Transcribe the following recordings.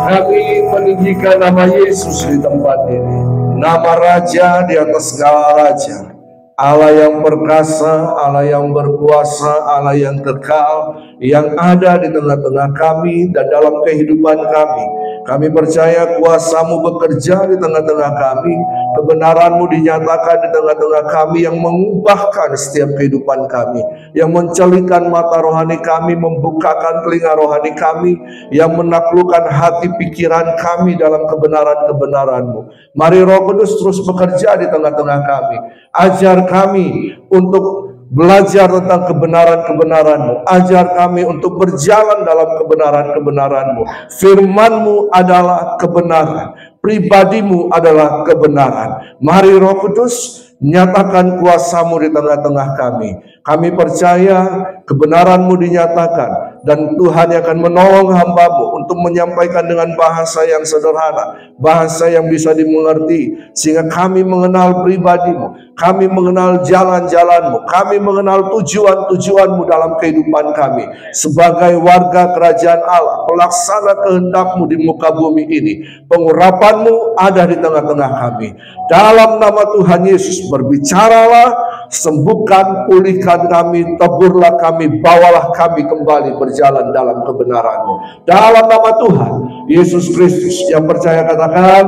Kami meninggikan nama Yesus di tempat ini. Nama Raja di atas segala raja. Allah yang perkasa, Allah yang berkuasa, Allah yang kekal, yang ada di tengah-tengah kami dan dalam kehidupan kami. Kami percaya kuasa-Mu bekerja di tengah-tengah kami, kebenaran-Mu dinyatakan di tengah-tengah kami, yang mengubahkan setiap kehidupan kami, yang mencelikan mata rohani kami, membukakan telinga rohani kami, yang menaklukkan hati pikiran kami dalam kebenaran-kebenaran-Mu. Mari Roh Kudus terus bekerja di tengah-tengah kami. Ajar kami untuk belajar tentang kebenaran-kebenaran-Mu. Ajar kami untuk berjalan dalam kebenaran-kebenaran-Mu. Firman-Mu adalah kebenaran. Pribadi-Mu adalah kebenaran. Mari Roh Kudus, nyatakan kuasa-Mu di tengah-tengah kami. Kami percaya kebenaran-Mu dinyatakan, dan Tuhan yang akan menolong hamba-Mu untuk menyampaikan dengan bahasa yang sederhana, bahasa yang bisa dimengerti, sehingga kami mengenal pribadi-Mu, kami mengenal jalan-jalan-Mu, kami mengenal tujuan-tujuan-Mu dalam kehidupan kami sebagai warga kerajaan Allah, pelaksana kehendak-Mu di muka bumi ini. Pengurapan-Mu ada di tengah-tengah kami. Dalam nama Tuhan Yesus, berbicaralah, sembuhkan, pulihkan kami, teburlah kami, bawalah kami kembali berjalan dalam kebenaran-Mu. Dalam nama Tuhan Yesus Kristus, yang percaya katakan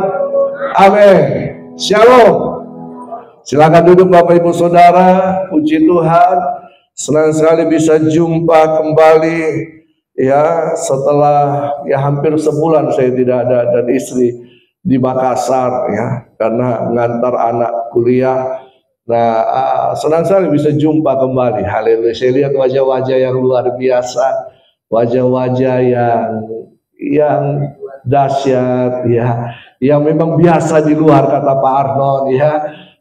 amin. Shalom. Silakan duduk Bapak Ibu Saudara. Puji Tuhan, senang sekali bisa jumpa kembali ya, setelah ya hampir sebulan saya tidak ada dan istri di Makassar ya, karena ngantar anak kuliah. Nah, senang sekali bisa jumpa kembali. Haleluya. Saya lihat wajah-wajah yang luar biasa, wajah-wajah yang dahsyat ya, yang memang biasa di luar, kata Pak Arnon ya,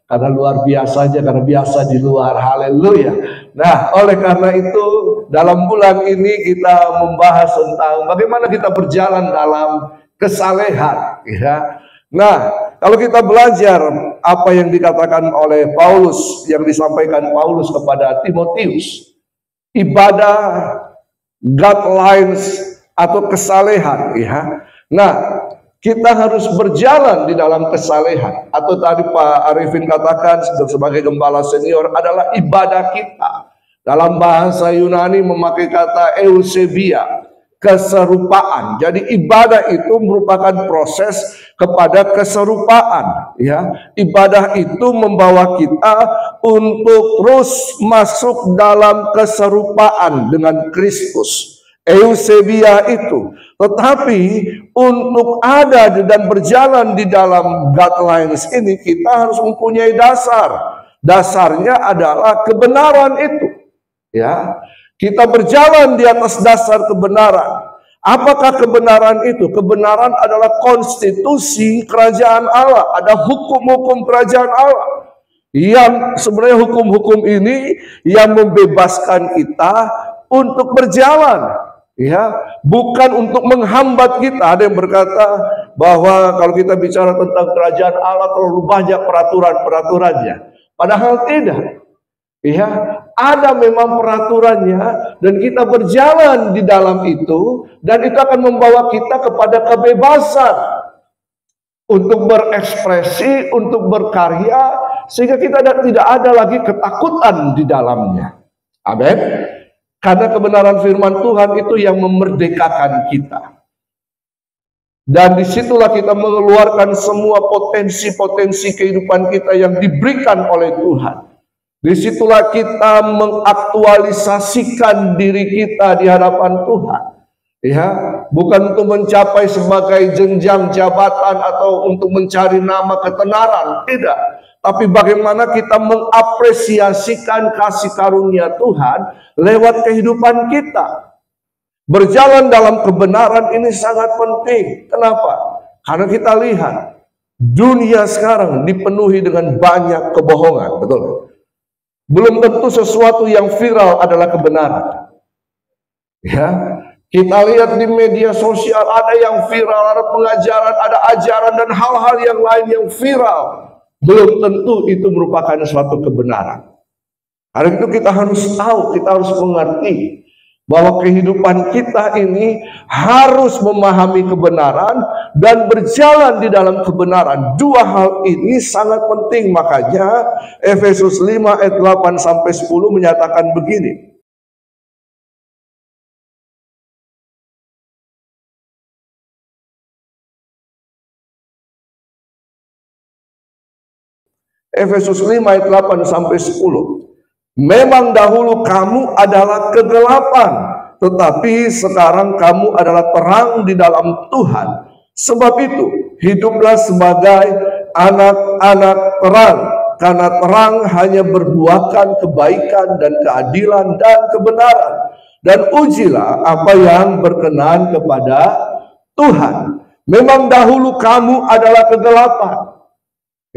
karena luar biasa aja, karena biasa di luar. Haleluya. Nah, oleh karena itu dalam bulan ini kita membahas tentang bagaimana kita berjalan dalam kesalehan ya. Nah, kalau kita belajar apa yang dikatakan oleh Paulus, yang disampaikan Paulus kepada Timotius, ibadah guidelines atau kesalehan ya. Nah, kita harus berjalan di dalam kesalehan, atau tadi Pak Arifin katakan sebagai gembala senior adalah ibadah kita. Dalam bahasa Yunani memakai kata eusebia, keserupaan. Jadi ibadah itu merupakan proses kepada keserupaan ya. Ibadah itu membawa kita untuk terus masuk dalam keserupaan dengan Kristus. Eusebia itu. Tetapi untuk ada dan berjalan di dalam guidelines ini, kita harus mempunyai dasar. Dasarnya adalah kebenaran itu ya. Kita berjalan di atas dasar kebenaran. Apakah kebenaran itu? Kebenaran adalah konstitusi kerajaan Allah. Ada hukum-hukum kerajaan Allah. Yang sebenarnya hukum-hukum ini yang membebaskan kita untuk berjalan. Ya, bukan untuk menghambat kita. Ada yang berkata bahwa kalau kita bicara tentang kerajaan Allah terlalu banyak peraturan-peraturannya. Padahal tidak. Ya, ada memang peraturannya dan kita berjalan di dalam itu, dan itu akan membawa kita kepada kebebasan untuk berekspresi, untuk berkarya, sehingga kita tidak ada lagi ketakutan di dalamnya. Amin. Karena kebenaran firman Tuhan itu yang memerdekakan kita. Dan disitulah kita mengeluarkan semua potensi-potensi kehidupan kita yang diberikan oleh Tuhan. Disitulah kita mengaktualisasikan diri kita di hadapan Tuhan. Ya, bukan untuk mencapai sebagai jenjang jabatan atau untuk mencari nama ketenaran, tidak. Tapi bagaimana kita mengapresiasikan kasih karunia Tuhan lewat kehidupan kita. Berjalan dalam kebenaran ini sangat penting. Kenapa? Karena kita lihat dunia sekarang dipenuhi dengan banyak kebohongan, betul? Belum tentu sesuatu yang viral adalah kebenaran. Ya, kita lihat di media sosial ada yang viral, ada pengajaran, ada ajaran dan hal-hal yang lain yang viral. Belum tentu itu merupakan suatu kebenaran. Karena itu kita harus tahu, kita harus mengerti bahwa kehidupan kita ini harus memahami kebenaran dan berjalan di dalam kebenaran. Dua hal ini sangat penting, makanya Efesus 5 ayat 8 sampai 10 menyatakan begini. Efesus 5 ayat 8 sampai 10. Memang dahulu kamu adalah kegelapan, tetapi sekarang kamu adalah terang di dalam Tuhan. Sebab itu, hiduplah sebagai anak-anak terang, karena terang hanya berbuahkan kebaikan dan keadilan dan kebenaran. Dan ujilah apa yang berkenan kepada Tuhan. Memang dahulu kamu adalah kegelapan.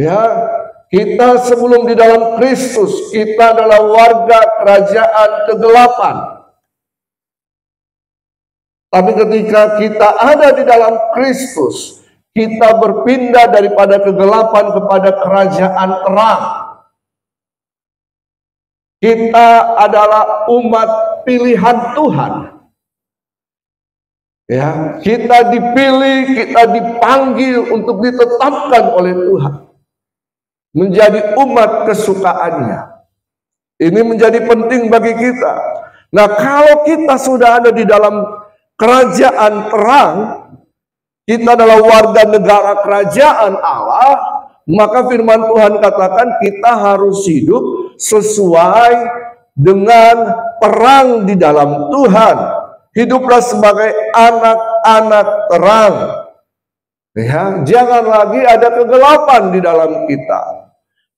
Ya, kita sebelum di dalam Kristus, kita adalah warga kerajaan kegelapan. Tapi ketika kita ada di dalam Kristus, kita berpindah daripada kegelapan kepada kerajaan terang. Kita adalah umat pilihan Tuhan. Ya, kita dipilih, kita dipanggil untuk ditetapkan oleh Tuhan menjadi umat kesukaannya. Ini menjadi penting bagi kita. Nah, kalau kita sudah ada di dalam kerajaan terang, kita adalah warga negara kerajaan Allah, maka firman Tuhan katakan kita harus hidup sesuai dengan terang di dalam Tuhan. Hiduplah sebagai anak-anak terang. Ya, jangan lagi ada kegelapan di dalam kita.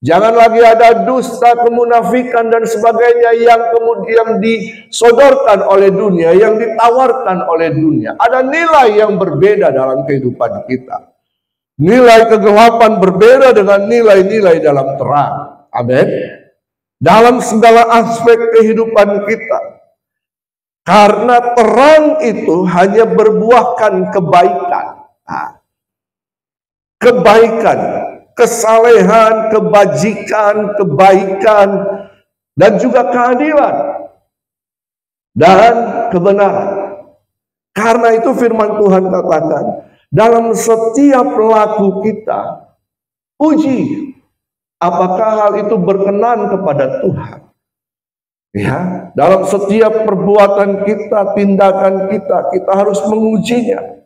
Jangan lagi ada dusta, kemunafikan dan sebagainya yang kemudian disodorkan oleh dunia, yang ditawarkan oleh dunia. Ada nilai yang berbeda dalam kehidupan kita. Nilai kegelapan berbeda dengan nilai-nilai dalam terang. Amin. Dalam segala aspek kehidupan kita. Karena terang itu hanya berbuahkan kebaikan. Kebaikan, kesalehan, kebajikan, kebaikan, dan juga keadilan dan kebenaran. Karena itu firman Tuhan katakan, dalam setiap laku kita, uji apakah hal itu berkenan kepada Tuhan. Ya, dalam setiap perbuatan kita, tindakan kita, kita harus mengujinya.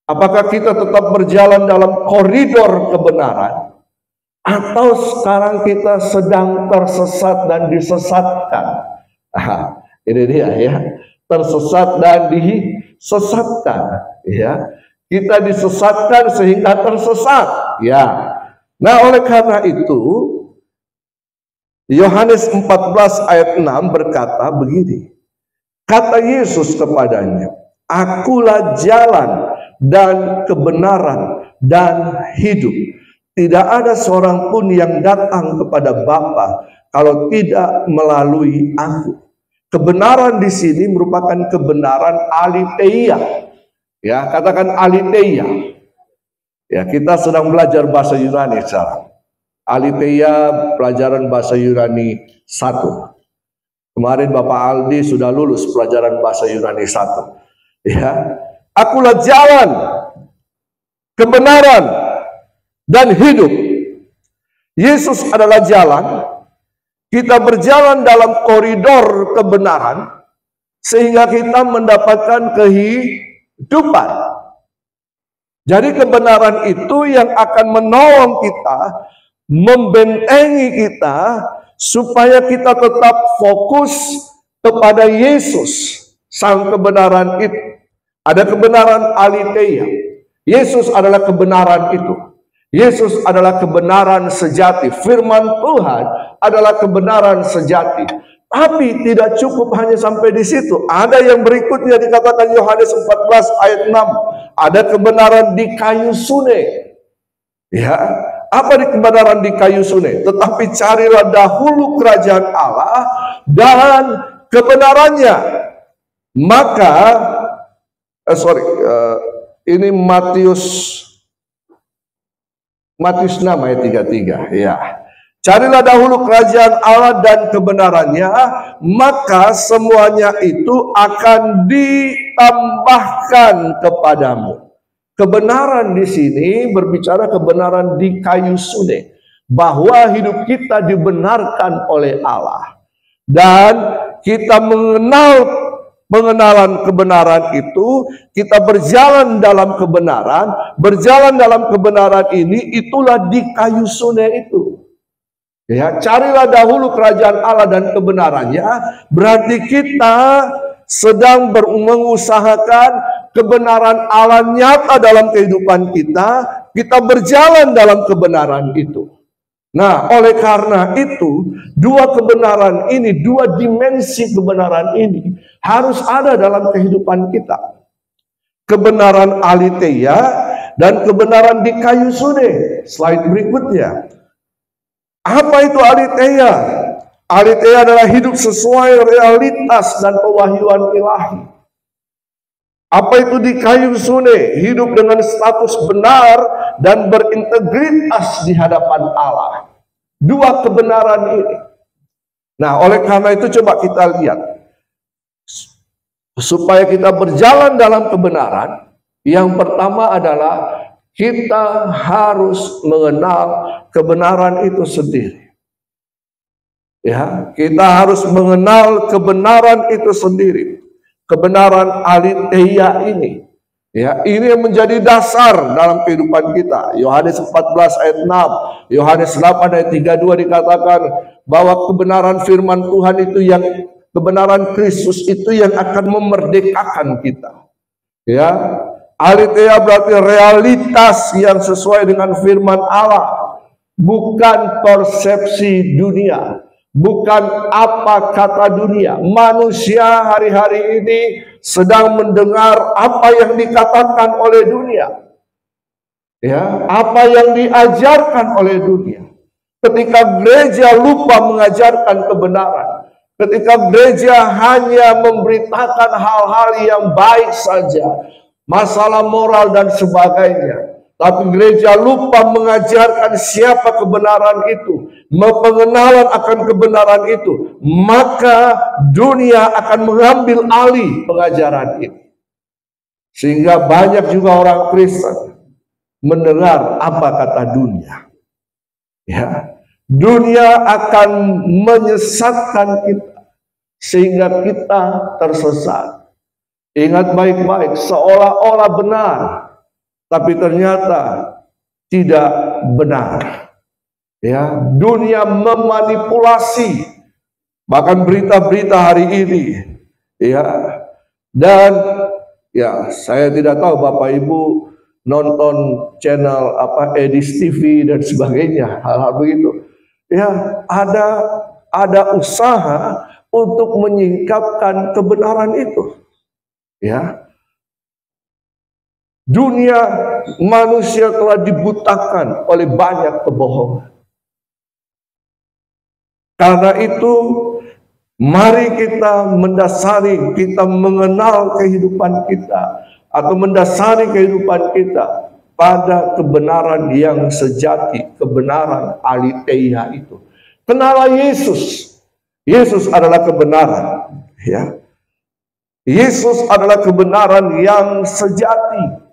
Apakah kita tetap berjalan dalam koridor kebenaran, atau sekarang kita sedang tersesat dan disesatkan? Ini dia ya, tersesat dan disesatkan. Ya, kita disesatkan sehingga tersesat. Ya, nah oleh karena itu Yohanes 14 ayat 6 berkata begini. Kata Yesus kepadanya, Akulah jalan dan kebenaran dan hidup. Tidak ada seorang pun yang datang kepada Bapa kalau tidak melalui aku. Kebenaran di sini merupakan kebenaran aletheia. Ya, katakan aletheia. Ya, kita sedang belajar bahasa Yunani sekarang. Aletheia pelajaran bahasa Yunani 1. Kemarin Bapak Aldi sudah lulus pelajaran bahasa Yunani 1. Ya. Akulah jalan, kebenaran, dan hidup. Yesus adalah jalan. Kita berjalan dalam koridor kebenaran sehingga kita mendapatkan kehidupan. Jadi kebenaran itu yang akan menolong kita, membentengi kita supaya kita tetap fokus kepada Yesus, sang kebenaran itu. Ada kebenaran aletheia. Yesus adalah kebenaran itu. Yesus adalah kebenaran sejati. Firman Tuhan adalah kebenaran sejati. Tapi tidak cukup hanya sampai di situ. Ada yang berikutnya dikatakan Yohanes 14 ayat 6. Ada kebenaran di kayu sune. Ya, apa di kebenaran di kayu sune? Tetapi carilah dahulu kerajaan Allah dan kebenarannya. Maka ini Matius 6 ayat 33. Ya. Carilah dahulu kerajaan Allah dan kebenarannya, maka semuanya itu akan ditambahkan kepadamu. Kebenaran di sini berbicara kebenaran di kayu sunai, bahwa hidup kita dibenarkan oleh Allah. Dan kita pengenalan kebenaran itu, kita berjalan dalam kebenaran ini, itulah di kayu sunai itu. Ya, carilah dahulu kerajaan Allah dan kebenarannya, berarti kita sedang mengusahakan kebenaran Allah nyata dalam kehidupan kita, kita berjalan dalam kebenaran itu. Nah, oleh karena itu, dua kebenaran ini, dua dimensi kebenaran ini harus ada dalam kehidupan kita. Kebenaran aletheia dan kebenaran di kayu sunai. Slide berikutnya. Apa itu aletheia? Aletheia adalah hidup sesuai realitas dan pewahyuan ilahi. Apa itu di kayu sunai? Hidup dengan status benar dan berintegritas di hadapan Allah. Dua kebenaran ini. Nah, oleh karena itu coba kita lihat. Supaya kita berjalan dalam kebenaran, yang pertama adalah kita harus mengenal kebenaran itu sendiri. Ya, kita harus mengenal kebenaran itu sendiri. Kebenaran aletheia ini. Ya, ini yang menjadi dasar dalam kehidupan kita. Yohanes 14 ayat 6, Yohanes 8 ayat 32 dikatakan bahwa kebenaran firman Tuhan itu yang kebenaran Kristus itu yang akan memerdekakan kita. Ya, aletheia berarti realitas yang sesuai dengan firman Allah, bukan persepsi dunia, bukan apa kata dunia. Manusia hari-hari ini sedang mendengar apa yang dikatakan oleh dunia, ya, apa yang diajarkan oleh dunia. Ketika gereja lupa mengajarkan kebenaran, ketika gereja hanya memberitakan hal-hal yang baik saja, masalah moral dan sebagainya, tapi gereja lupa mengajarkan siapa kebenaran itu, pengenalan akan kebenaran itu, maka dunia akan mengambil alih pengajaran itu. Sehingga banyak juga orang Kristen mendengar apa kata dunia. Ya, dunia akan menyesatkan kita sehingga kita tersesat. Ingat baik-baik, seolah-olah benar, tapi ternyata tidak benar. Ya, dunia memanipulasi bahkan berita-berita hari ini. Ya, dan ya, saya tidak tahu Bapak Ibu nonton channel apa Edis TV dan sebagainya, hal-hal begitu. Ya, ada usaha untuk menyingkapkan kebenaran itu. Ya, dunia manusia telah dibutakan oleh banyak kebohongan. Karena itu, mari kita mengenal kehidupan kita, atau mendasari kehidupan kita pada kebenaran yang sejati, kebenaran aletheia itu. Kenalah Yesus. Yesus adalah kebenaran. Ya. Yesus adalah kebenaran yang sejati.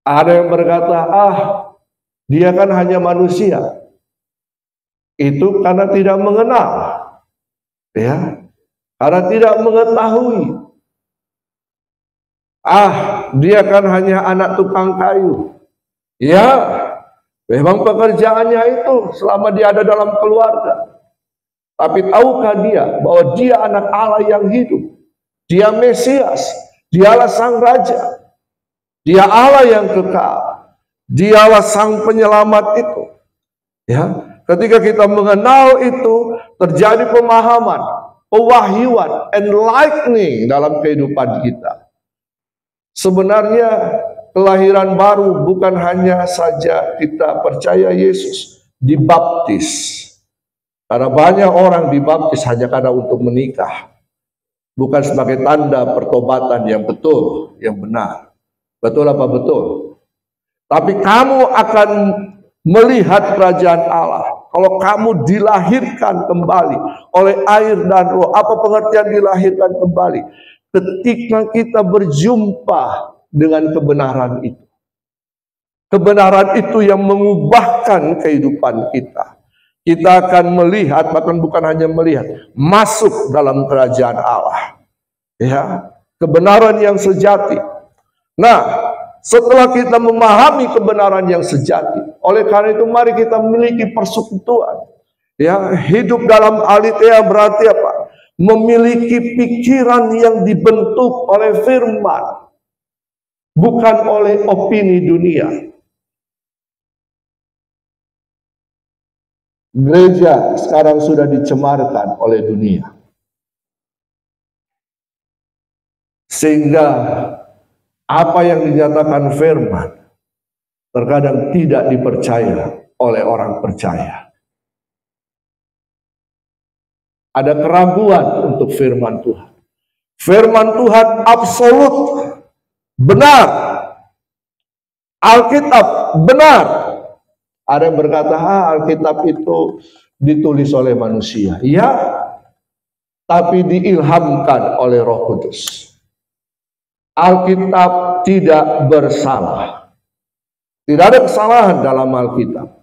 Ada yang berkata, dia kan hanya manusia. Itu karena tidak mengenal. Ya, karena tidak mengetahui. Dia kan hanya anak tukang kayu. Ya, memang pekerjaannya itu selama dia ada dalam keluarga. Tapi tahukah dia bahwa dia anak Allah yang hidup? Dia Mesias, dialah sang Raja, dia Allah yang kekal, dialah sang penyelamat itu. Ya, ketika kita mengenal itu, terjadi pemahaman, pewahyuan, enlightening dalam kehidupan kita. Sebenarnya kelahiran baru bukan hanya saja kita percaya Yesus, dibaptis. Karena banyak orang dibaptis hanya karena untuk menikah, bukan sebagai tanda pertobatan yang betul, yang benar. Betul apa betul? Tapi kamu akan melihat kerajaan Allah. Kalau kamu dilahirkan kembali oleh air dan roh, apa pengertian dilahirkan kembali? Ketika kita berjumpa dengan kebenaran itu. Kebenaran itu yang mengubahkan kehidupan kita. Kita akan melihat, bahkan bukan hanya melihat, masuk dalam kerajaan Allah. Ya, kebenaran yang sejati. Nah, setelah kita memahami kebenaran yang sejati, oleh karena itu mari kita memiliki persekutuan. Ya, hidup dalam aletheia berarti apa? Memiliki pikiran yang dibentuk oleh firman, bukan oleh opini dunia. Gereja sekarang sudah dicemarkan oleh dunia. Sehingga apa yang dinyatakan firman terkadang tidak dipercaya oleh orang percaya. Ada keraguan untuk firman Tuhan. Firman Tuhan absolut, benar. Alkitab benar. Ada yang berkata, Alkitab itu ditulis oleh manusia. Ya, tapi diilhamkan oleh Roh Kudus. Alkitab tidak bersalah. Tidak ada kesalahan dalam Alkitab.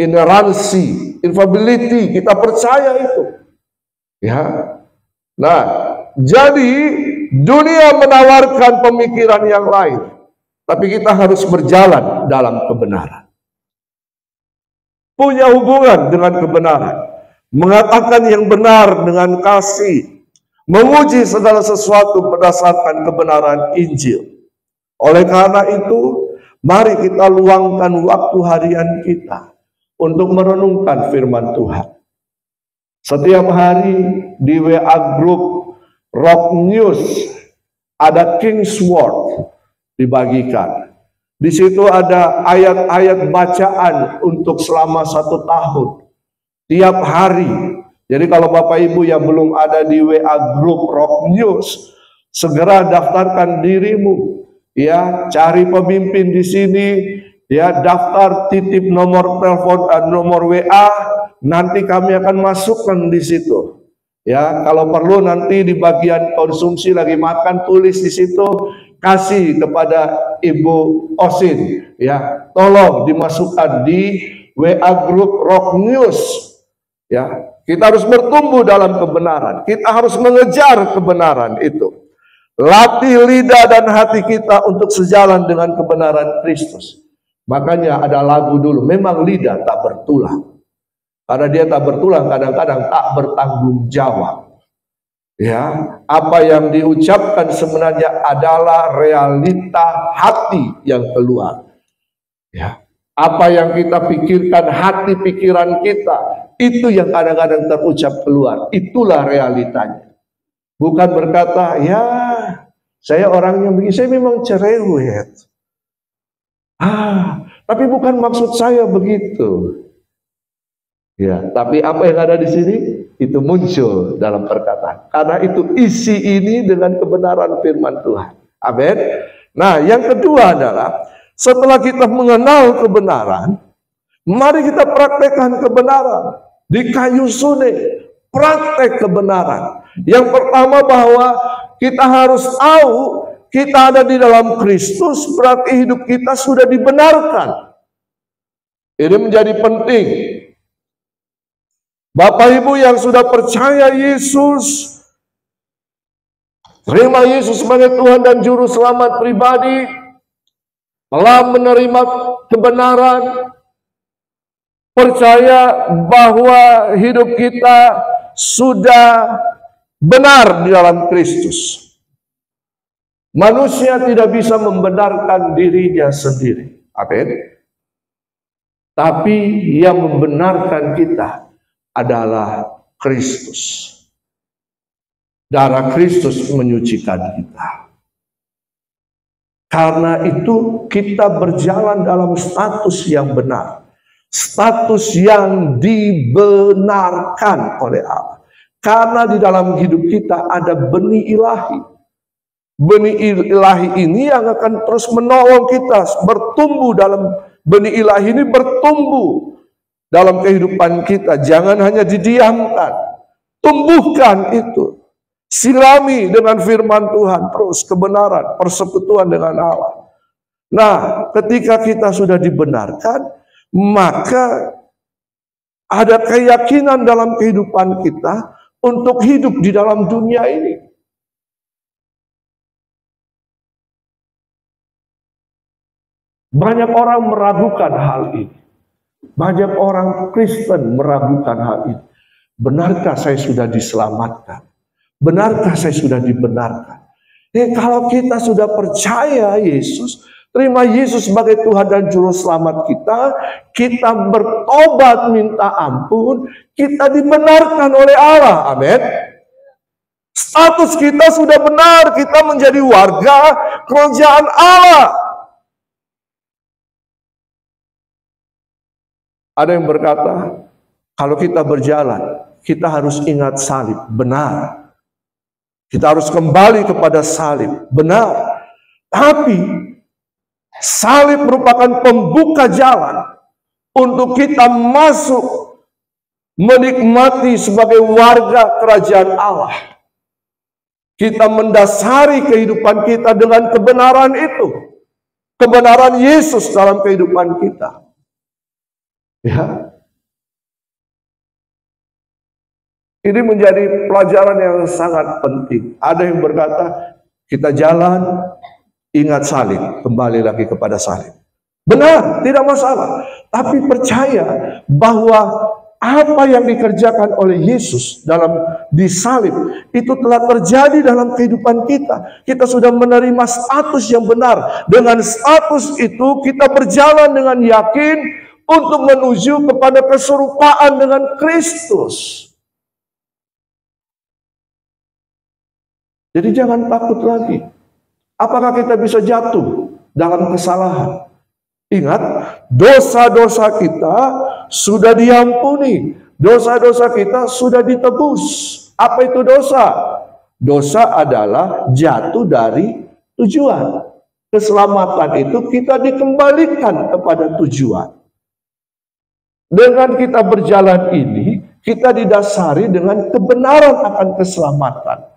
Ineransi, infallibility, kita percaya itu. Ya. Nah, jadi dunia menawarkan pemikiran yang lain. Tapi kita harus berjalan dalam kebenaran. Punya hubungan dengan kebenaran, mengatakan yang benar dengan kasih, menguji segala sesuatu berdasarkan kebenaran Injil. Oleh karena itu, mari kita luangkan waktu harian kita untuk merenungkan firman Tuhan. Setiap hari di WA Group Rock News ada King's Word dibagikan. Di situ ada ayat-ayat bacaan untuk selama 1 tahun. Tiap hari. Jadi kalau Bapak Ibu yang belum ada di WA Group Rock News, segera daftarkan dirimu. Ya, cari pemimpin di sini. Ya, daftar, titip nomor telepon, nomor WA. Nanti kami akan masukkan di situ. Ya, kalau perlu nanti di bagian konsumsi lagi makan, tulis di situ. Kasih kepada Ibu Osin, ya, tolong dimasukkan di WA Group Rock News, ya. Kita harus bertumbuh dalam kebenaran, kita harus mengejar kebenaran itu. Latih lidah dan hati kita untuk sejalan dengan kebenaran Kristus. Makanya ada lagu dulu, memang lidah tak bertulang, karena dia tak bertulang kadang-kadang tak bertanggung jawab. Ya, apa yang diucapkan sebenarnya adalah realita hati yang keluar. Ya, apa yang kita pikirkan, hati pikiran kita, itu yang kadang-kadang terucap keluar. Itulah realitanya. Bukan berkata, ya, saya orangnya begini, saya memang cerewet. Tapi bukan maksud saya begitu. Ya, tapi apa yang ada di sini itu muncul dalam perkataan. Karena itu isi ini dengan kebenaran firman Tuhan. Amin. Nah, yang kedua adalah setelah kita mengenal kebenaran, mari kita praktekkan kebenaran di kayu sune. Praktek kebenaran. Yang pertama bahwa kita harus tahu kita ada di dalam Kristus, berarti hidup kita sudah dibenarkan. Ini menjadi penting. Bapak Ibu yang sudah percaya Yesus, terima Yesus sebagai Tuhan dan Juru Selamat pribadi, telah menerima kebenaran, percaya bahwa hidup kita sudah benar di dalam Kristus. Manusia tidak bisa membenarkan dirinya sendiri. Amin. Tapi yang membenarkan kita adalah Kristus. Darah Kristus menyucikan kita. Karena itu kita berjalan dalam status yang benar. Status yang dibenarkan oleh Allah. Karena di dalam hidup kita ada benih ilahi. Benih ilahi ini yang akan terus menolong kita bertumbuh dalam benih ilahi ini bertumbuh dalam kehidupan kita. Jangan hanya didiamkan, tumbuhkan itu. Sirami dengan firman Tuhan terus, kebenaran, persekutuan dengan Allah. Nah, ketika kita sudah dibenarkan, maka ada keyakinan dalam kehidupan kita untuk hidup di dalam dunia ini. Banyak orang meragukan hal ini. Banyak orang Kristen meragukan hal ini. Benarkah saya sudah diselamatkan? Benarkah saya sudah dibenarkan? Kalau kita sudah percaya Yesus, terima Yesus sebagai Tuhan dan Juru Selamat kita, kita bertobat minta ampun, kita dibenarkan oleh Allah. Amin. Status kita sudah benar, kita menjadi warga kerajaan Allah. Ada yang berkata, kalau kita berjalan, kita harus ingat salib. Benar. Kita harus kembali kepada salib. Benar. Tapi salib merupakan pembuka jalan untuk kita masuk menikmati sebagai warga kerajaan Allah. Kita mendasari kehidupan kita dengan kebenaran itu. Kebenaran Yesus dalam kehidupan kita. Ya. Ini menjadi pelajaran yang sangat penting. Ada yang berkata, kita jalan, ingat salib, kembali lagi kepada salib. Benar, tidak masalah. Tapi percaya bahwa apa yang dikerjakan oleh Yesus di salib itu telah terjadi dalam kehidupan kita. Kita sudah menerima status yang benar. Dengan status itu kita berjalan dengan yakin untuk menuju kepada keserupaan dengan Kristus. Jadi jangan takut lagi. Apakah kita bisa jatuh dalam kesalahan? Ingat, dosa-dosa kita sudah diampuni. Dosa-dosa kita sudah ditebus. Apa itu dosa? Dosa adalah jatuh dari tujuan. Keselamatan itu kita dikembalikan kepada tujuan. Dengan kita berjalan ini, kita didasari dengan kebenaran akan keselamatan.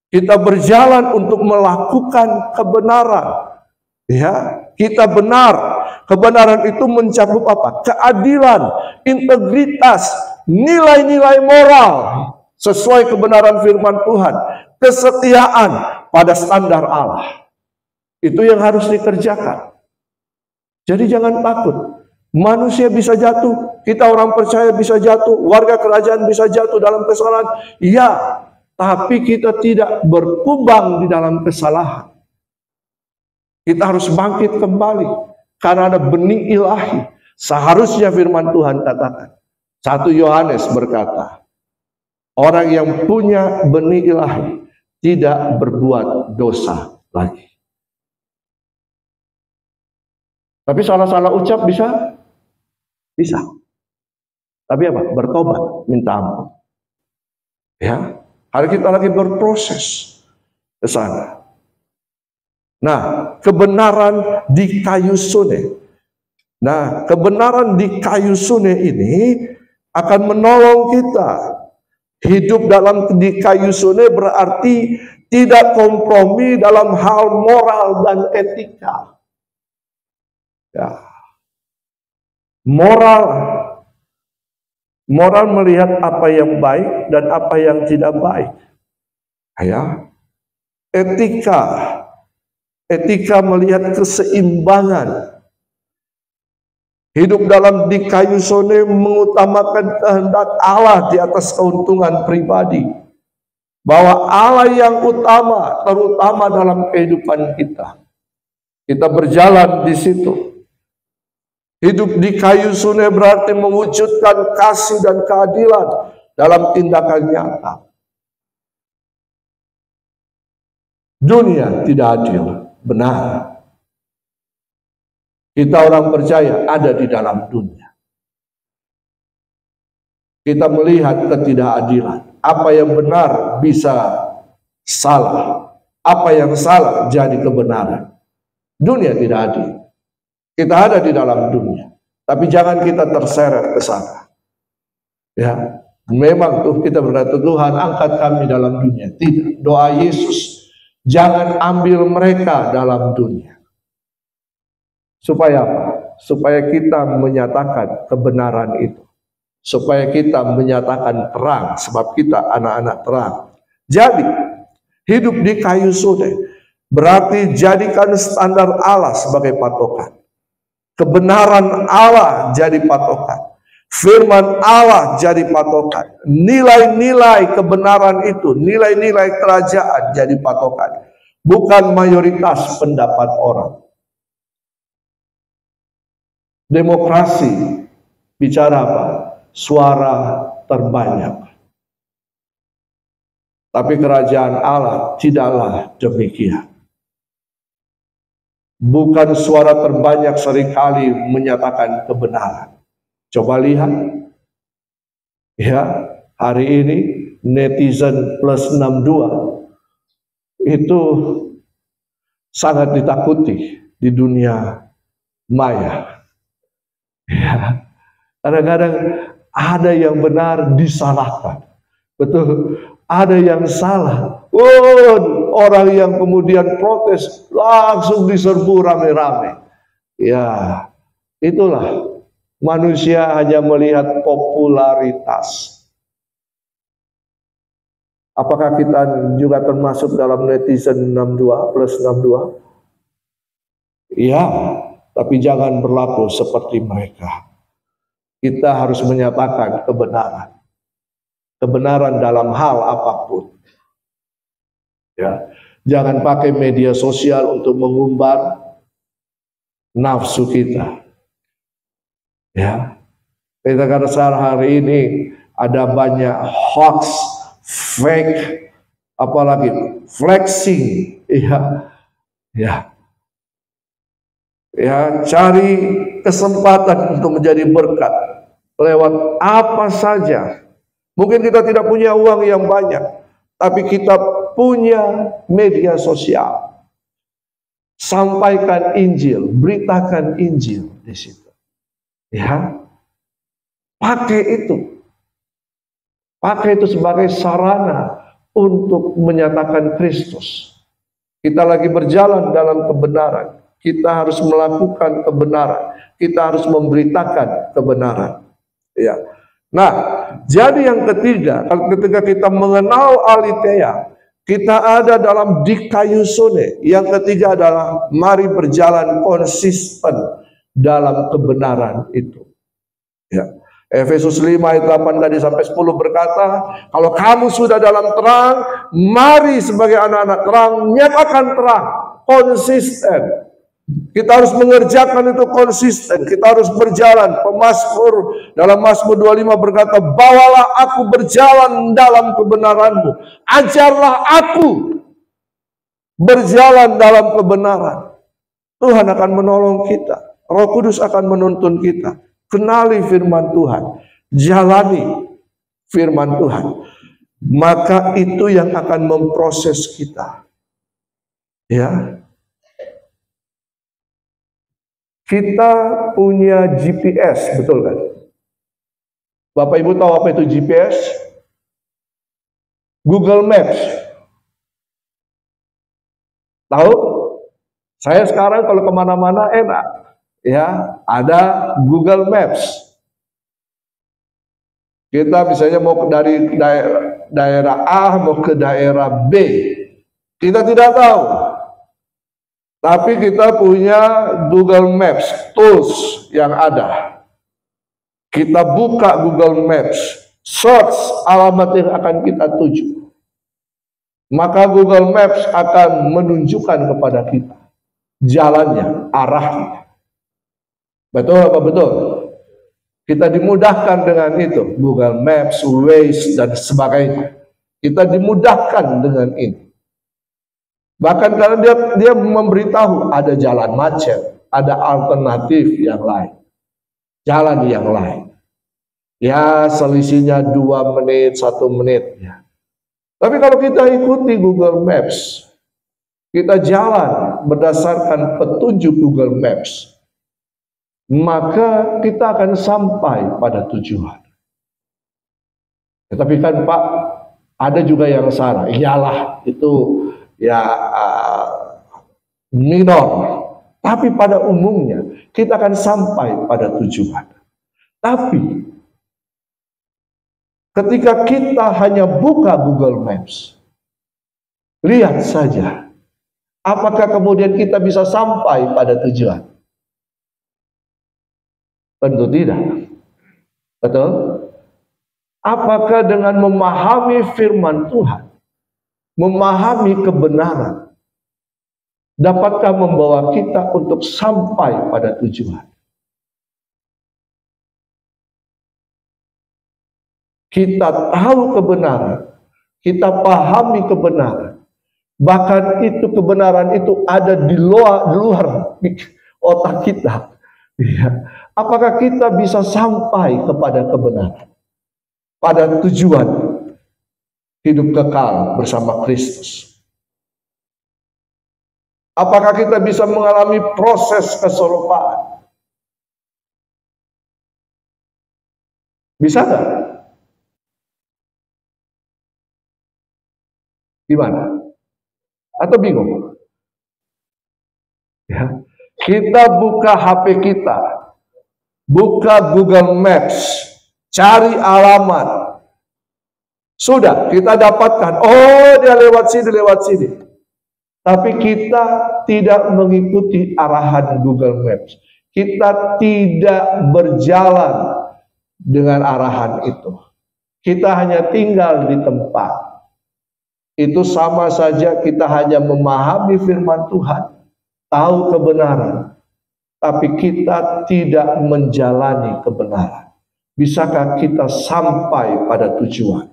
Kita berjalan untuk melakukan kebenaran. Ya, kita benar. Kebenaran itu mencakup apa? Keadilan, integritas, nilai-nilai moral sesuai kebenaran firman Tuhan, kesetiaan pada standar Allah. Itu yang harus dikerjakan. Jadi jangan takut. Manusia bisa jatuh, kita orang percaya bisa jatuh, warga kerajaan bisa jatuh dalam kesalahan. Ya, tapi kita tidak berkubang di dalam kesalahan. Kita harus bangkit kembali karena ada benih ilahi. Seharusnya firman Tuhan katakan. 1 Yohanes berkata, orang yang punya benih ilahi tidak berbuat dosa lagi. Tapi salah-salah ucap bisa? Bisa. Tapi apa? Bertobat, minta ampun. Ya, hari kita lagi berproses ke sana. Nah, kebenaran di kayu sune. Nah, kebenaran di kayu sune ini akan menolong kita. Hidup di kayu sune berarti tidak kompromi dalam hal moral dan etika. Ya. Moral melihat apa yang baik dan apa yang tidak baik. Ya. Etika melihat keseimbangan. Hidup dalam di kayu sone mengutamakan kehendak Allah di atas keuntungan pribadi. Bahwa Allah yang utama, terutama dalam kehidupan kita. Kita berjalan di situ. Hidup di kayu sune berarti mewujudkan kasih dan keadilan dalam tindakan nyata. Dunia tidak adil, benar. Kita orang percaya ada di dalam dunia. Kita melihat ketidakadilan. Apa yang benar bisa salah. Apa yang salah jadi kebenaran. Dunia tidak adil. Kita ada di dalam dunia, tapi jangan kita terseret ke sana. Ya, memang tuh kita berkata, Tuhan angkat kami dalam dunia. Tidak, doa Yesus, jangan ambil mereka dalam dunia. Supaya apa? Supaya kita menyatakan kebenaran itu. Supaya kita menyatakan terang, sebab kita anak-anak terang. Jadi, hidup di kayu sode berarti jadikan standar Allah sebagai patokan. Kebenaran Allah jadi patokan. Firman Allah jadi patokan. Nilai-nilai kebenaran itu, nilai-nilai kerajaan jadi patokan. Bukan mayoritas pendapat orang. Demokrasi bicara apa? Suara terbanyak. Tapi kerajaan Allah tidaklah demikian. Bukan suara terbanyak seringkali menyatakan kebenaran. Coba lihat, ya, hari ini netizen plus 62 itu sangat ditakuti di dunia maya. Ya, kadang-kadang ada yang benar disalahkan, betul, ada yang salah. Oh, orang yang kemudian protes langsung diserbu rame-rame. Ya, itulah manusia hanya melihat popularitas. Apakah kita juga termasuk dalam netizen 62 plus 62? Ya, tapi jangan berlaku seperti mereka. Kita harus menyatakan kebenaran. Kebenaran dalam hal apapun. Ya, jangan pakai media sosial untuk mengumbar nafsu kita. Ya, kita karena hari ini ada banyak hoax, fake, apalagi flexing. Ya, cari kesempatan untuk menjadi berkat lewat apa saja. Mungkin kita tidak punya uang yang banyak, tapi kita punya media sosial. Sampaikan Injil, beritakan Injil di situ. Ya, pakai itu sebagai sarana untuk menyatakan Kristus. Kita lagi berjalan dalam kebenaran. Kita harus melakukan kebenaran. Kita harus memberitakan kebenaran. Ya. Nah, jadi yang ketiga, ketika kita mengenal aletheia, kita ada dalam dikaiosune. Yang ketiga adalah mari berjalan konsisten dalam kebenaran itu. Ya. Efesus 5 ayat 8 tadi sampai 10 berkata, kalau kamu sudah dalam terang, mari sebagai anak-anak terang, nyatakan terang, konsisten. Kita harus mengerjakan itu konsisten. Kita harus berjalan. Pemazmur dalam Mazmur 25 berkata, bawalah aku berjalan dalam kebenaran-Mu. Ajarlah aku berjalan dalam kebenaran. Tuhan akan menolong kita. Roh Kudus akan menuntun kita. Kenali firman Tuhan. Jalani firman Tuhan. Maka itu yang akan memproses kita. Ya. Kita punya GPS, betul kan? Bapak Ibu tahu apa itu GPS? Google Maps. Tahu? Saya sekarang kalau kemana-mana enak. Ya, ada Google Maps. Kita misalnya mau dari daerah A mau ke daerah B. Kita tidak tahu. Tapi kita punya Google Maps, tools yang ada. Kita buka Google Maps, search alamat yang akan kita tuju. Maka Google Maps akan menunjukkan kepada kita jalannya, arahnya. Betul apa betul? Kita dimudahkan dengan itu, Google Maps, Waze, dan sebagainya. Kita dimudahkan dengan ini. Bahkan karena dia memberitahu ada jalan macet, ada alternatif yang lain, jalan yang lain. Ya selisihnya 2 menit, 1 menit. Ya. Tapi kalau kita ikuti Google Maps, kita jalan berdasarkan petunjuk Google Maps, maka kita akan sampai pada tujuan. Tetapi kan Pak, ada juga yang salah. Iyalah, itu ya minor. Tapi pada umumnya kita akan sampai pada tujuan. Tapi ketika kita hanya buka Google Maps, lihat saja, apakah kemudian kita bisa sampai pada tujuan? Tentu tidak. Betul? Apakah dengan memahami firman Tuhan, memahami kebenaran, dapatkah membawa kita untuk sampai pada tujuan? Kita tahu kebenaran, kita pahami kebenaran, bahkan itu kebenaran itu ada di luar otak kita. Ya. Apakah kita bisa sampai kepada kebenaran, pada tujuan hidup kekal bersama Kristus? Apakah kita bisa mengalami proses keserupaan? Bisa nggak? Gimana? Atau bingung? Ya. Kita buka HP kita, buka Google Maps, cari alamat. Sudah, kita dapatkan, oh dia lewat sini. Tapi kita tidak mengikuti arahan Google Maps. Kita tidak berjalan dengan arahan itu. Kita hanya tinggal di tempat. Itu sama saja kita hanya memahami firman Tuhan, tahu kebenaran, tapi kita tidak menjalani kebenaran. Bisakah kita sampai pada tujuan?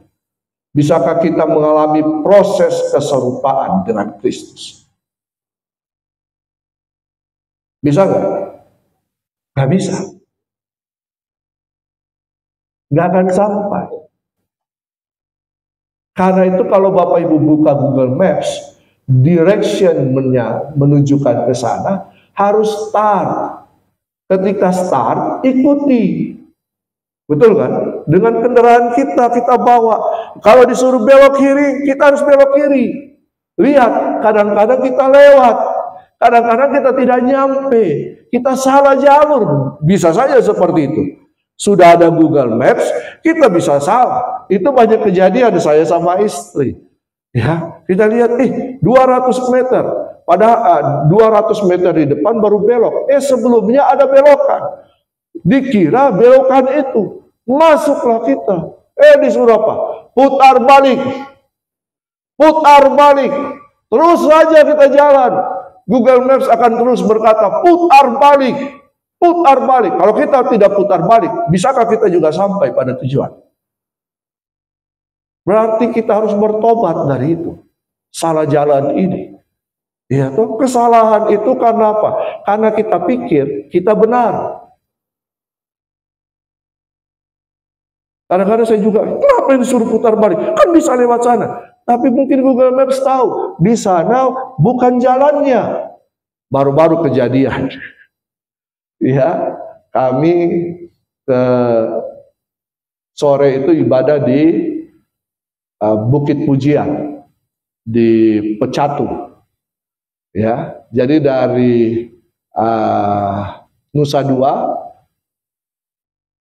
Bisakah kita mengalami proses keserupaan dengan Kristus? Bisa nggak? Nggak bisa. Nggak akan sampai. Karena itu kalau Bapak Ibu buka Google Maps, direction menunjukkan ke sana, harus start. Ketika start, ikuti. Betul kan? Dengan kendaraan kita bawa. Kalau disuruh belok kiri, kita harus belok kiri. Lihat, kadang-kadang kita lewat. Kadang-kadang kita tidak nyampe. Kita salah jalur. Bisa saja seperti itu. Sudah ada Google Maps, kita bisa salah. Itu banyak kejadian saya sama istri. Ya, kita lihat 200 meter. Padahal 200 meter di depan baru belok. Sebelumnya ada belokan. Dikira belokan itu. Masuklah kita. Disuruh apa? Putar balik. Putar balik. Terus saja kita jalan. Google Maps akan terus berkata, putar balik. Putar balik. Kalau kita tidak putar balik, bisakah kita juga sampai pada tujuan? Berarti kita harus bertobat dari itu. Salah jalan ini. Ya, toh kesalahan itu karena apa? Karena kita pikir kita benar. Kadang-kadang saya juga, kenapa yang disuruh putar balik? Kan bisa lewat sana. Tapi mungkin Google Maps tahu, di sana bukan jalannya. Baru-baru kejadian. Ya, kami sore itu ibadah di Bukit Pujian di Pecatu. Ya, jadi dari Nusa Dua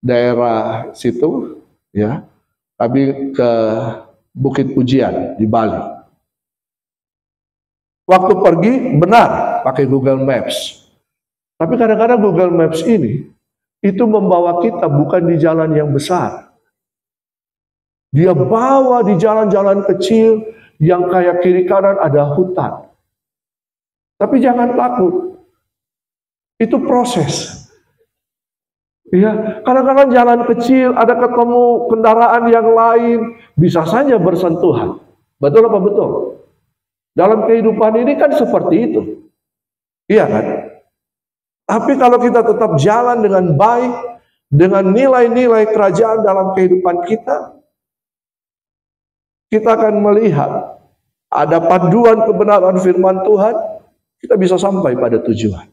daerah situ, ya, kami ke Bukit Pujian di Bali. Waktu pergi benar pakai Google Maps. Tapi kadang-kadang Google Maps ini itu membawa kita bukan di jalan yang besar. Dia bawa di jalan-jalan kecil yang kayak kiri kanan ada hutan. Tapi jangan takut. Itu proses. Ya, kadang-kadang jalan kecil ada ketemu kendaraan yang lain, bisa saja bersentuhan. Betul apa betul? Dalam kehidupan ini kan seperti itu. Iya kan? Tapi kalau kita tetap jalan dengan baik, dengan nilai-nilai kerajaan dalam kehidupan kita, kita akan melihat ada paduan kebenaran firman Tuhan, kita bisa sampai pada tujuan.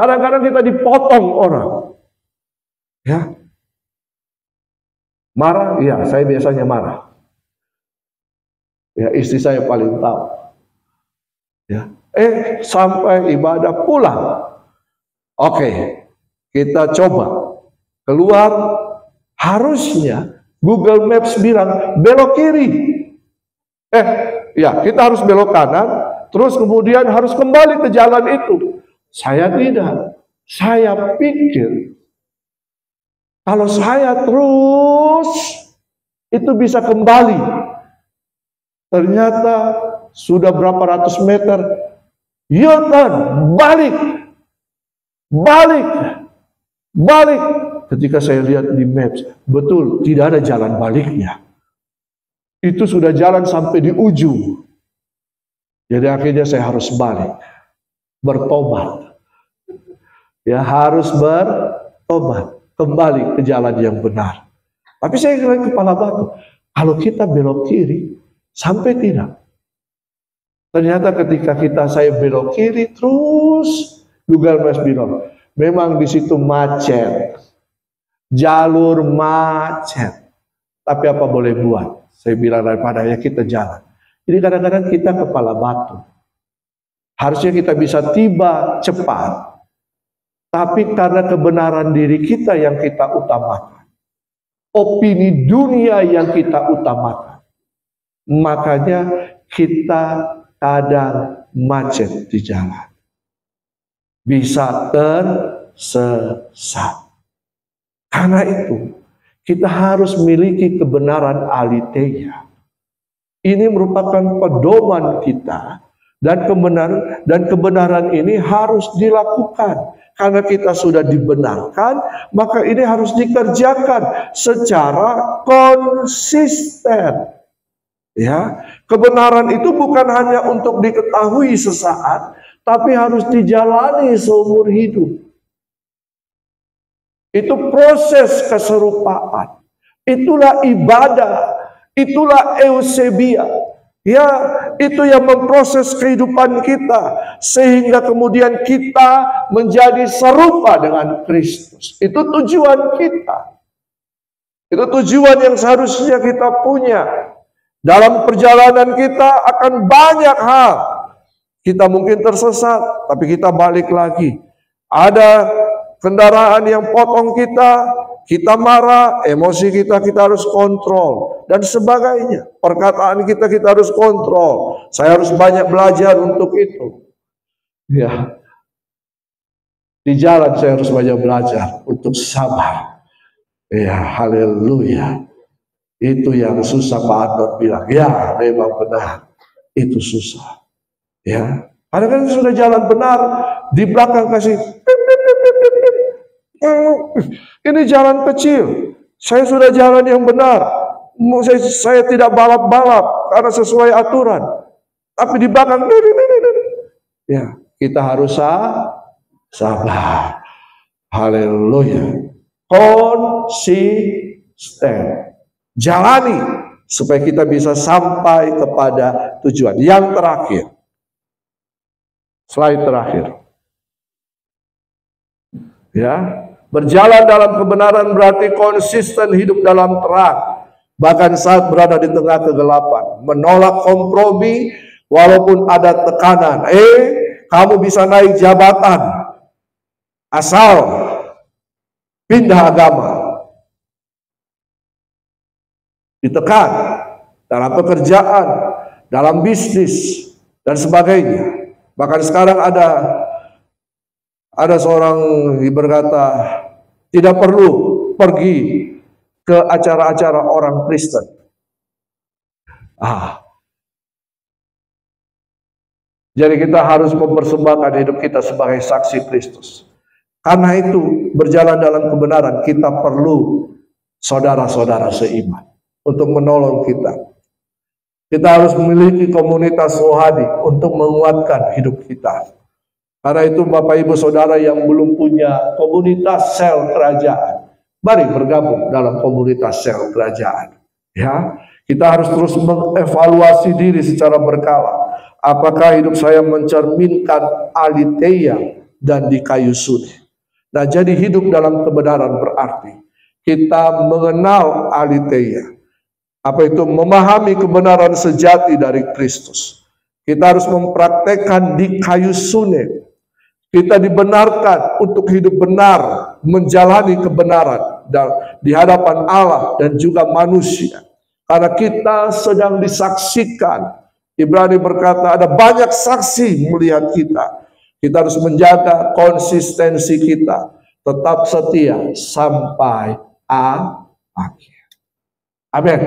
Kadang-kadang kita dipotong orang. Ya. Marah, iya, saya biasanya marah. Ya, istri saya paling tahu. Ya. Sampai ibadah pulang. Oke, kita coba keluar. Harusnya Google Maps bilang belok kiri. Ya, kita harus belok kanan, terus kemudian harus kembali ke jalan itu. Saya tidak. Saya pikir kalau saya terus itu bisa kembali. Ternyata sudah berapa ratus meter, U-turn, balik. Ketika saya lihat di maps, betul tidak ada jalan baliknya. Itu sudah jalan sampai di ujung. Jadi akhirnya saya harus balik, bertobat. Ya, harus bertobat, kembali ke jalan yang benar. Tapi saya kira kepala batu, kalau kita belok kiri, sampai tidak. Ternyata ketika saya belok kiri terus, Google Maps bilang, memang di situ macet, jalur macet. Tapi apa boleh buat? Saya bilang daripada ya kita jalan. Jadi kadang-kadang kita kepala batu. Harusnya kita bisa tiba cepat. Tapi karena kebenaran diri kita yang kita utamakan. Opini dunia yang kita utamakan. Makanya kita kadang macet di jalan. Bisa tersesat. Karena itu, kita harus memiliki kebenaran aletheia. Ini merupakan pedoman kita, dan kebenaran ini harus dilakukan. Karena kita sudah dibenarkan, maka ini harus dikerjakan secara konsisten. Ya, kebenaran itu bukan hanya untuk diketahui sesaat, tapi harus dijalani seumur hidup. Itu proses keserupaan. Itulah ibadah. Itulah eusebia. Ya, itu yang memproses kehidupan kita. Sehingga kemudian kita menjadi serupa dengan Kristus. Itu tujuan kita. Itu tujuan yang seharusnya kita punya. Dalam perjalanan kita akan banyak hal. Kita mungkin tersesat, tapi kita balik lagi. Ada kendaraan yang potong kita marah, emosi kita harus kontrol, dan sebagainya. Perkataan kita harus kontrol. Saya harus banyak belajar untuk itu. Ya, di jalan saya harus banyak belajar untuk sabar. Ya, haleluya. Itu yang susah. Pak Arnold bilang, ya memang benar, itu susah. Ya, kadang-kadang sudah jalan benar, di belakang kasih ini jalan kecil, saya sudah jalan yang benar, saya tidak balap-balap karena sesuai aturan, tapi di belakang ya, kita harus sabar. Haleluya. Konsisten. Jalani supaya kita bisa sampai kepada tujuan. Yang terakhir, slide terakhir. Ya, berjalan dalam kebenaran berarti konsisten hidup dalam terang, bahkan saat berada di tengah kegelapan, menolak kompromi walaupun ada tekanan. Kamu bisa naik jabatan asal pindah agama. Ditekan dalam pekerjaan, dalam bisnis, dan sebagainya. Bahkan sekarang ada seorang berkata, tidak perlu pergi ke acara-acara orang Kristen. Jadi kita harus mempersembahkan hidup kita sebagai saksi Kristus. Karena itu, berjalan dalam kebenaran, kita perlu saudara-saudara seiman untuk menolong kita. Kita harus memiliki komunitas rohani untuk menguatkan hidup kita. Karena itu Bapak Ibu Saudara yang belum punya komunitas sel kerajaan, mari bergabung dalam komunitas sel kerajaan. Ya, kita harus terus mengevaluasi diri secara berkala. Apakah hidup saya mencerminkan aletheia dan di kayu salib. Nah, jadi hidup dalam kebenaran berarti kita mengenal aletheia. Apa itu? Memahami kebenaran sejati dari Kristus. Kita harus mempraktekkan di kayu salib. Kita dibenarkan untuk hidup benar, menjalani kebenaran di hadapan Allah dan juga manusia. Karena kita sedang disaksikan. Ibrani berkata ada banyak saksi melihat kita. Kita harus menjaga konsistensi kita, tetap setia sampai akhir. Amin.